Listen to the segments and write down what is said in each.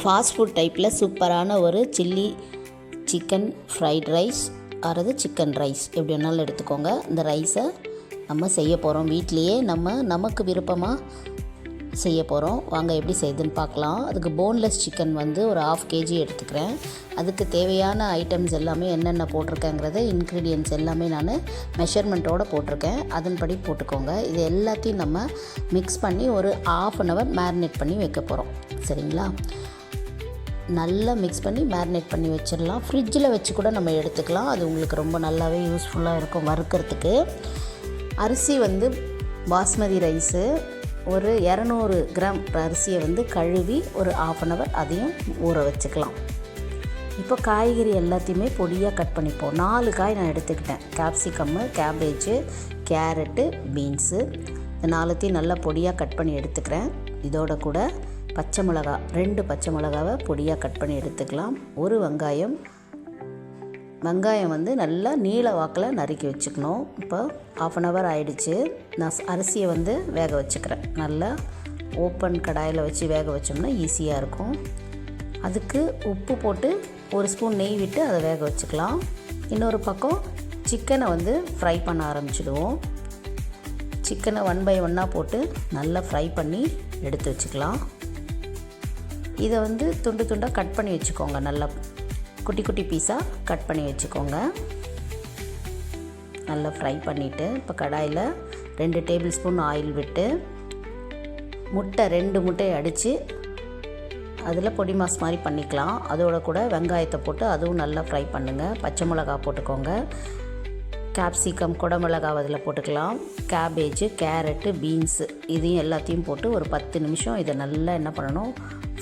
Fast food டைப்பில் சூப்பரான ஒரு சில்லி சிக்கன் ஃப்ரைட் ரைஸ் அல்லது சிக்கன் ரைஸ் எப்படி வேணாலும் எடுத்துக்கோங்க. இந்த ரைஸை நம்ம செய்ய போகிறோம் வீட்லேயே. நமக்கு விருப்பமாக செய்ய போகிறோம். வாங்க எப்படி செய்யுதுன்னு பார்க்கலாம். அதுக்கு போன்லெஸ் சிக்கன் வந்து ஒரு 1/2 kg எடுத்துக்கிறேன். அதுக்கு தேவையான ஐட்டம்ஸ் எல்லாமே என்னென்ன போட்டிருக்கேங்கிறத இன்க்ரீடியன்ட்ஸ் எல்லாமே நான் மெஷர்மெண்ட்டோடு போட்டிருக்கேன். அதன்படி போட்டுக்கோங்க. இது எல்லாத்தையும் நம்ம மிக்ஸ் பண்ணி ஒரு 1/2 அன் ஹவர் மேரினேட் பண்ணி வைக்க போகிறோம். சரிங்களா? நல்லா மிக்ஸ் பண்ணி மேரினேட் பண்ணி வச்சிடலாம். ஃப்ரிட்ஜில் வச்சு கூட நம்ம எடுத்துக்கலாம். அது உங்களுக்கு ரொம்ப நல்லாவே யூஸ்ஃபுல்லாக இருக்கும் வறுக்கிறதுக்கு. அரிசி வந்து பாஸ்மதி ரைஸு ஒரு 200 கிராம் அரிசியை வந்து கழுவி ஒரு 1/2 அன் ஹவர் அதையும் ஊற வச்சுக்கலாம். இப்போ காய்கறி எல்லாத்தையுமே பொடியாக கட் பண்ணிப்போம். 4 காய் நான் எடுத்துக்கிட்டேன். Capsicum, cabbage, carrot, beans. இந்த 4த்தையும் நல்லா பொடியாக கட் பண்ணி எடுத்துக்கிறேன். இதோட கூட பச்சை மிளகா 2 பச்சை மிளகாவை பொடியாக கட் பண்ணி எடுத்துக்கலாம். ஒரு வெங்காயம் வந்து நல்லா நீல வாக்கில் நறுக்கி வச்சுக்கணும். இப்போ 1/2 அன் ஹவர் ஆகிடுச்சு. நான் அரிசியை வந்து வேக வச்சுக்கிறேன். நல்லா ஓப்பன் கடாயில் வச்சு வேக வச்சோம்னா ஈஸியாக இருக்கும். அதுக்கு உப்பு போட்டு 1 ஸ்பூன் நெய் விட்டு அதை வேக வச்சுக்கலாம். இன்னொரு பக்கம் சிக்கனை வந்து ஃப்ரை பண்ண ஆரம்பிச்சிடுவோம். சிக்கனை 1 by 1 போட்டு நல்லா ஃப்ரை பண்ணி எடுத்து வச்சுக்கலாம். இதை வந்து துண்டு துண்டாக கட் பண்ணி வச்சுக்கோங்க. நல்லா குட்டி குட்டி பீஸாக கட் பண்ணி வச்சுக்கோங்க. நல்லா ஃப்ரை பண்ணிவிட்டு இப்போ கடாயில் 2 டேபிள் ஸ்பூன் ஆயில் விட்டு 2 முட்டையை அடித்து அதில் பொடி மாஸ் மாதிரி பண்ணிக்கலாம். அதோட கூட வெங்காயத்தை போட்டு அதுவும் நல்லா ஃப்ரை பண்ணுங்கள். பச்சை மிளகா போட்டுக்கோங்க. கேப்சிகம், குடமிளகாய் அதில் போட்டுக்கலாம். கேபேஜு, கேரட்டு, பீன்ஸு இதையும் எல்லாத்தையும் போட்டு ஒரு 10 நிமிஷம் இதை நல்லா என்ன பண்ணணும்,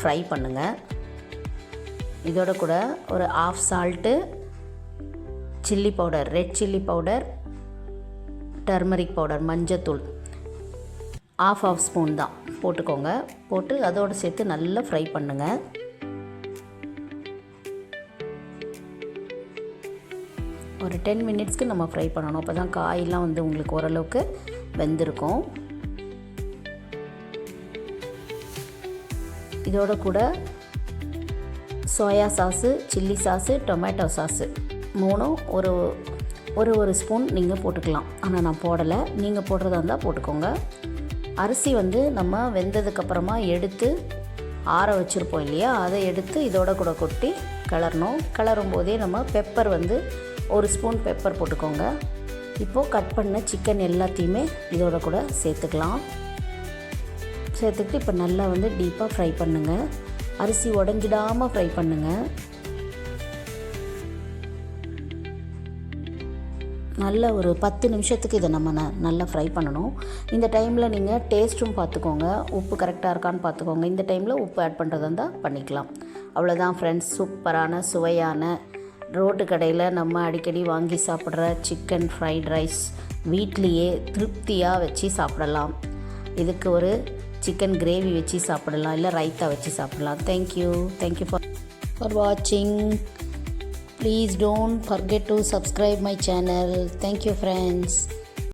ஃப்ரை பண்ணுங்கள். இதோட கூட ஒரு 1/2 salt, chilli powder, red chilli powder, turmeric powder, மஞ்சத்தூள் 1/2 ஸ்பூன் தான் போட்டுக்கோங்க. போட்டு அதோடு சேர்த்து நல்லா ஃப்ரை பண்ணுங்கள். ஒரு 10 மினிட்ஸ்க்கு நம்ம ஃப்ரை பண்ணணும். அப்போ தான் காயெல்லாம் வந்து உங்களுக்கு ஓரளவுக்கு வெந்திருக்கும். இதோட கூட soya sauce, chilli sauce, tomato sauce 3ம் ஒரு ஸ்பூன் நீங்கள் போட்டுக்கலாம். ஆனால் நான் போடலை. நீங்கள் போடுறதா இருந்தால் போட்டுக்கோங்க. அரிசி வந்து நம்ம வெந்ததுக்கப்புறமா எடுத்து ஆற வச்சுருப்போம் இல்லையா, அதை எடுத்து இதோட கூட கொட்டி கிளறணும். கிளறும் போதே நம்ம பெப்பர் வந்து 1 ஸ்பூன் பெப்பர் போட்டுக்கோங்க. இப்போது கட் பண்ண சிக்கன் எல்லாத்தையுமே இதோட கூட சேர்த்துக்கலாம். சேர்த்துக்கிட்டு இப்போ நல்லா வந்து டீப்பாக ஃப்ரை பண்ணுங்கள். அரிசி உடஞ்சிடாமல் ஃப்ரை பண்ணுங்கள். நல்ல ஒரு 10 நிமிஷத்துக்கு இதை நம்ம நல்லா ஃப்ரை பண்ணணும். இந்த டைமில் நீங்கள் டேஸ்ட்டும் பார்த்துக்கோங்க. உப்பு கரெக்டாக இருக்கான்னு பார்த்துக்கோங்க. இந்த டைமில் உப்பு ஆட் பண்ணுறதா இருந்தால் பண்ணிக்கலாம். அவ்வளோதான் ஃப்ரெண்ட்ஸ். சூப்பரான சுவையான ரோட்டு கடையில் நம்ம அடிக்கடி வாங்கி சாப்பிட்ற சிக்கன் ஃப்ரைட் ரைஸ் வீட்லேயே திருப்தியாக வச்சு சாப்பிடலாம். இதுக்கு ஒரு சிக்கன் கிரேவி வச்சு சாப்பிடலாம், இல்லை ரைத்தா வச்சு சாப்பிடலாம். தேங்க்யூ ஃபார் வாட்சிங். Please don't forget to subscribe my channel. Thank you friends.